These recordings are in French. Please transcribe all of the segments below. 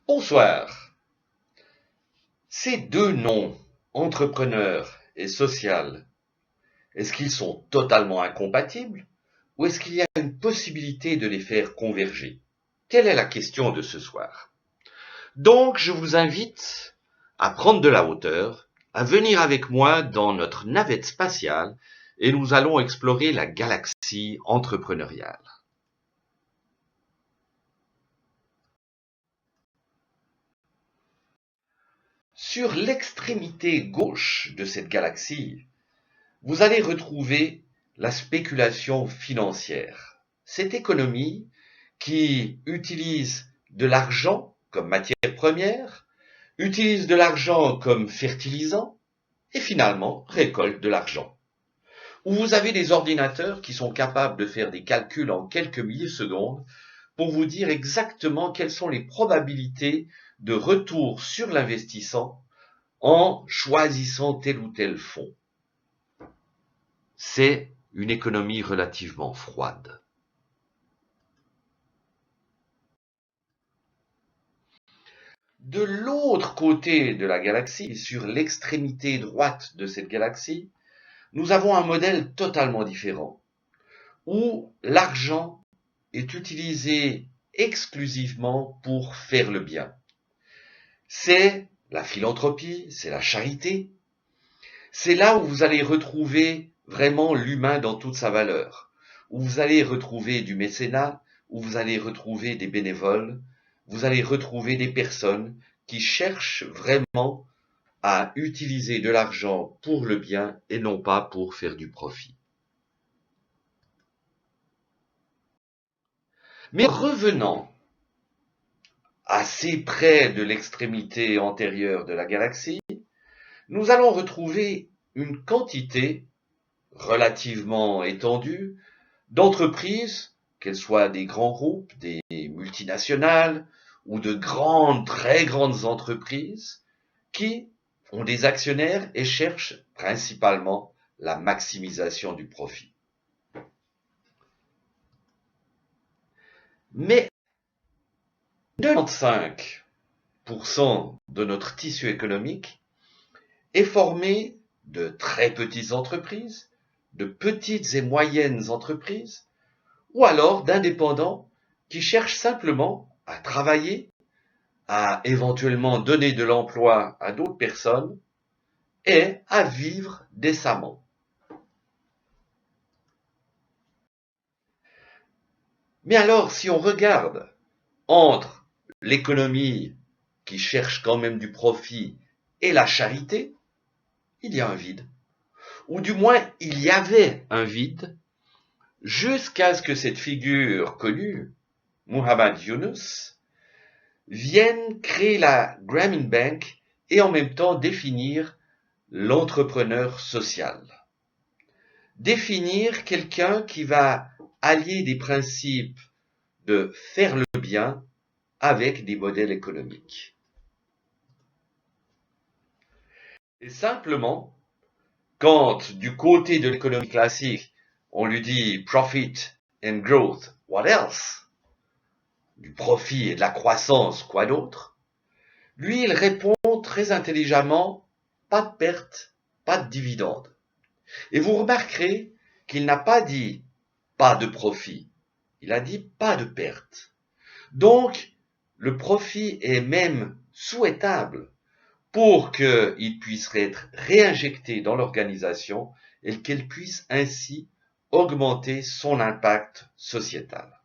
Bonsoir. Ces deux noms, entrepreneur et social, est-ce qu'ils sont totalement incompatibles ou est-ce qu'il y a une possibilité de les faire converger? Telle est la question de ce soir. Donc, je vous invite à prendre de la hauteur, à venir avec moi dans notre navette spatiale et nous allons explorer la galaxie entrepreneuriale. Sur l'extrémité gauche de cette galaxie, vous allez retrouver la spéculation financière. Cette économie qui utilise de l'argent comme matière première, utilise de l'argent comme fertilisant et finalement récolte de l'argent. Où vous avez des ordinateurs qui sont capables de faire des calculs en quelques millisecondes pour vous dire exactement quelles sont les probabilités de retour sur l'investissement en choisissant tel ou tel fonds. C'est une économie relativement froide. De l'autre côté de la galaxie, sur l'extrémité droite de cette galaxie, nous avons un modèle totalement différent, où l'argent est utilisé exclusivement pour faire le bien. C'est la philanthropie, c'est la charité, c'est là où vous allez retrouver vraiment l'humain dans toute sa valeur, où vous allez retrouver du mécénat, où vous allez retrouver des bénévoles, vous allez retrouver des personnes qui cherchent vraiment à utiliser de l'argent pour le bien et non pas pour faire du profit. Mais revenant assez près de l'extrémité antérieure de la galaxie, nous allons retrouver une quantité relativement étendue d'entreprises, qu'elles soient des grands groupes, des multinationales ou de grandes, très grandes entreprises qui ont des actionnaires et cherchent principalement la maximisation du profit. Mais 95% de notre tissu économique est formé de très petites entreprises, de petites et moyennes entreprises, ou alors d'indépendants qui cherchent simplement à travailler, à éventuellement donner de l'emploi à d'autres personnes et à vivre décemment. Mais alors, si on regarde entre l'économie qui cherche quand même du profit et la charité, il y a un vide. Ou du moins, il y avait un vide jusqu'à ce que cette figure connue, Muhammad Yunus, vienne créer la Grameen Bank et en même temps définir l'entrepreneur social. Définir quelqu'un qui va allier des principes de faire le bien avec des modèles économiques. Et simplement, quand du côté de l'économie classique, on lui dit profit and growth, what else? Du profit et de la croissance, quoi d'autre? Lui, il répond très intelligemment, pas de perte, pas de dividende. Et vous remarquerez qu'il n'a pas dit pas de profit, il a dit pas de perte. Donc, le profit est même souhaitable pour qu'il puisse être réinjecté dans l'organisation et qu'elle puisse ainsi augmenter son impact sociétal.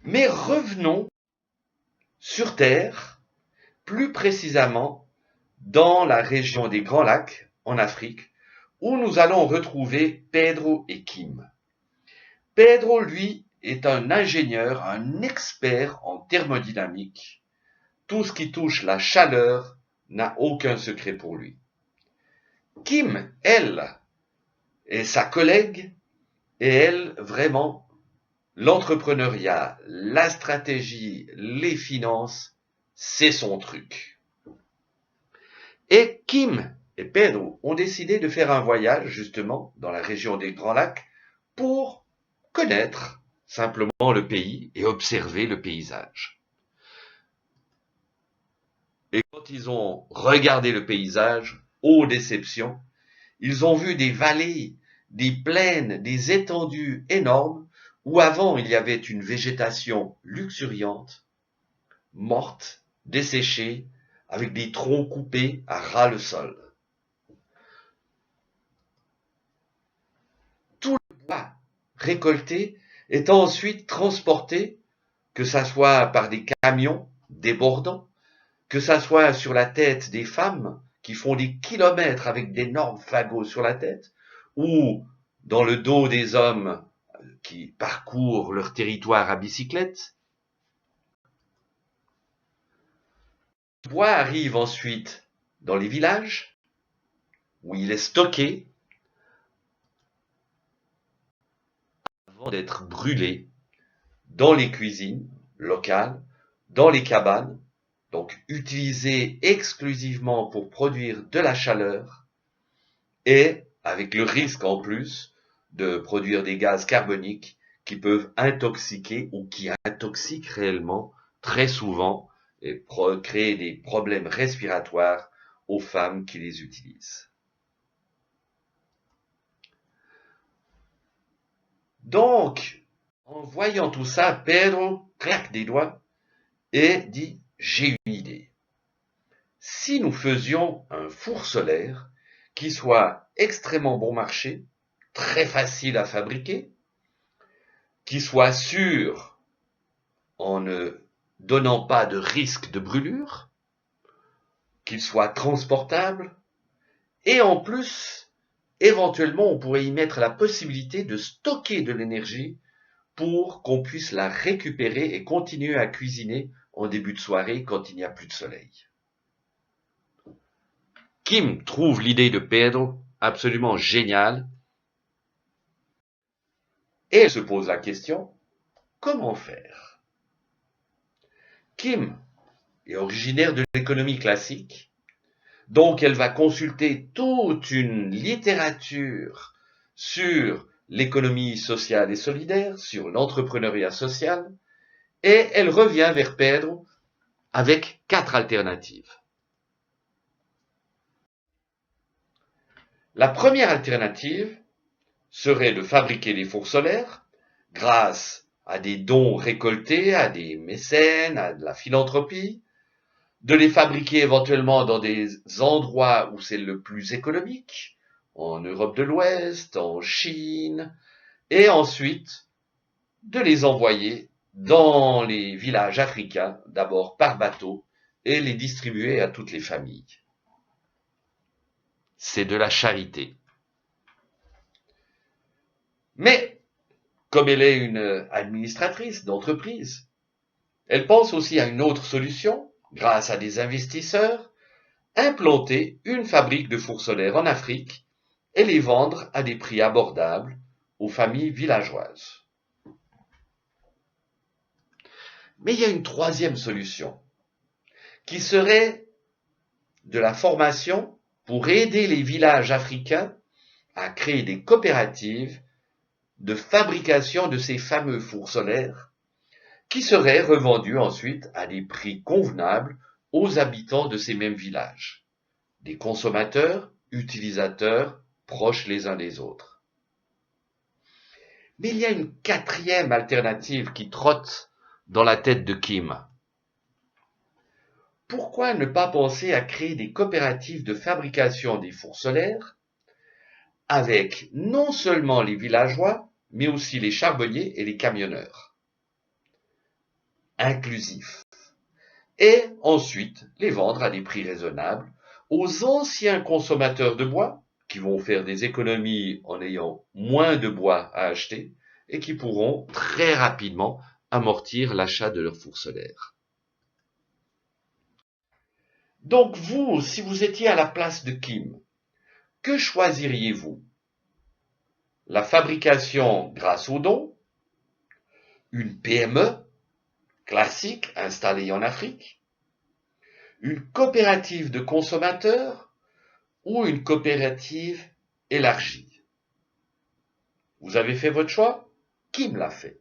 Mais revenons sur Terre, plus précisément dans la région des Grands Lacs, en Afrique, où nous allons retrouver Pedro et Kim. Pedro, lui, est un ingénieur, un expert en thermodynamique. Tout ce qui touche la chaleur n'a aucun secret pour lui. Kim, elle, est sa collègue, et elle, vraiment, l'entrepreneuriat, la stratégie, les finances, c'est son truc. Et Kim et Pedro ont décidé de faire un voyage, justement, dans la région des Grands Lacs, pour connaître simplement le pays et observer le paysage. Et quand ils ont regardé le paysage, ô déception, ils ont vu des vallées, des plaines, des étendues énormes où avant il y avait une végétation luxuriante, morte, desséchée, avec des troncs coupés à ras le sol. Tout le bois récolté est ensuite transporté, que ça soit par des camions débordants, que ça soit sur la tête des femmes qui font des kilomètres avec d'énormes fagots sur la tête, ou dans le dos des hommes qui parcourent leur territoire à bicyclette. Le bois arrive ensuite dans les villages, où il est stocké avant d'être brûlé dans les cuisines locales, dans les cabanes, donc utilisé exclusivement pour produire de la chaleur, et avec le risque en plus de produire des gaz carboniques qui peuvent intoxiquer ou qui intoxiquent réellement très souvent et créer des problèmes respiratoires aux femmes qui les utilisent. Donc, en voyant tout ça, Pedro claque des doigts et dit « J'ai une idée. Si nous faisions un four solaire qui soit extrêmement bon marché, très facile à fabriquer, qui soit sûr en ne donnant pas de risque de brûlure, qu'il soit transportable, et en plus, éventuellement, on pourrait y mettre la possibilité de stocker de l'énergie pour qu'on puisse la récupérer et continuer à cuisiner en début de soirée quand il n'y a plus de soleil. » Kim trouve l'idée de Pedro absolument géniale et elle se pose la question, comment faire? Kim est originaire de l'économie classique, donc elle va consulter toute une littérature sur l'économie sociale et solidaire, sur l'entrepreneuriat social, et elle revient vers Pedro avec 4 alternatives. La première alternative serait de fabriquer des fours solaires grâce à des dons récoltés, à des mécènes, à de la philanthropie, de les fabriquer éventuellement dans des endroits où c'est le plus économique, en Europe de l'Ouest, en Chine, et ensuite de les envoyer dans les villages africains, d'abord par bateau, et les distribuer à toutes les familles. C'est de la charité. Mais, comme elle est une administratrice d'entreprise, elle pense aussi à une autre solution, grâce à des investisseurs, implanter une fabrique de fours solaires en Afrique et les vendre à des prix abordables aux familles villageoises. Mais il y a une troisième solution, qui serait de la formation pour aider les villages africains à créer des coopératives de fabrication de ces fameux fours solaires qui seraient revendus ensuite à des prix convenables aux habitants de ces mêmes villages, des consommateurs, utilisateurs, proches les uns des autres. Mais il y a une quatrième alternative qui trotte dans la tête de Kim. Pourquoi ne pas penser à créer des coopératives de fabrication des fours solaires avec non seulement les villageois, mais aussi les charbonniers et les camionneurs, inclusifs, et ensuite les vendre à des prix raisonnables aux anciens consommateurs de bois qui vont faire des économies en ayant moins de bois à acheter et qui pourront très rapidement amortir l'achat de leurs fours solaires. Donc vous, si vous étiez à la place de Kim, que choisiriez-vous? La fabrication grâce aux dons, une PME classique installée en Afrique, une coopérative de consommateurs ou une coopérative élargie? Vous avez fait votre choix? Kim l'a fait.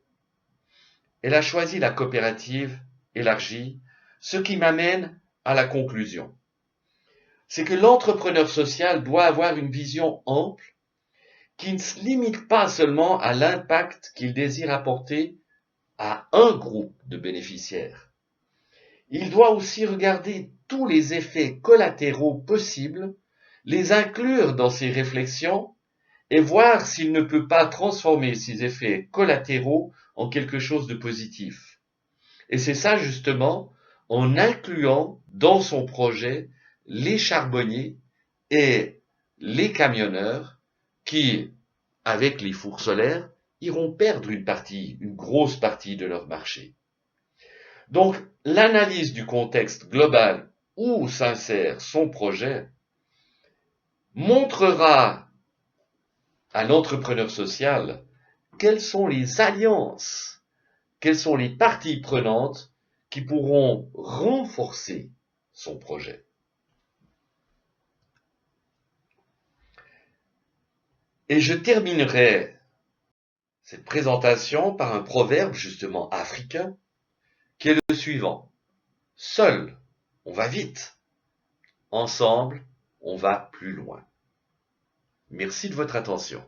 Elle a choisi la coopérative élargie, ce qui m'amène à la conclusion. C'est que l'entrepreneur social doit avoir une vision ample qui ne se limite pas seulement à l'impact qu'il désire apporter à un groupe de bénéficiaires. Il doit aussi regarder tous les effets collatéraux possibles, les inclure dans ses réflexions et voir s'il ne peut pas transformer ces effets collatéraux en quelque chose de positif. Et c'est ça justement en incluant dans son projet les charbonniers et les camionneurs qui, avec les fours solaires, iront perdre une grosse partie de leur marché. Donc, l'analyse du contexte global où s'insère son projet montrera à l'entrepreneur social quelles sont les alliances, quelles sont les parties prenantes qui pourront renforcer son projet. Et je terminerai cette présentation par un proverbe justement africain qui est le suivant. Seul, on va vite. Ensemble, on va plus loin. Merci de votre attention.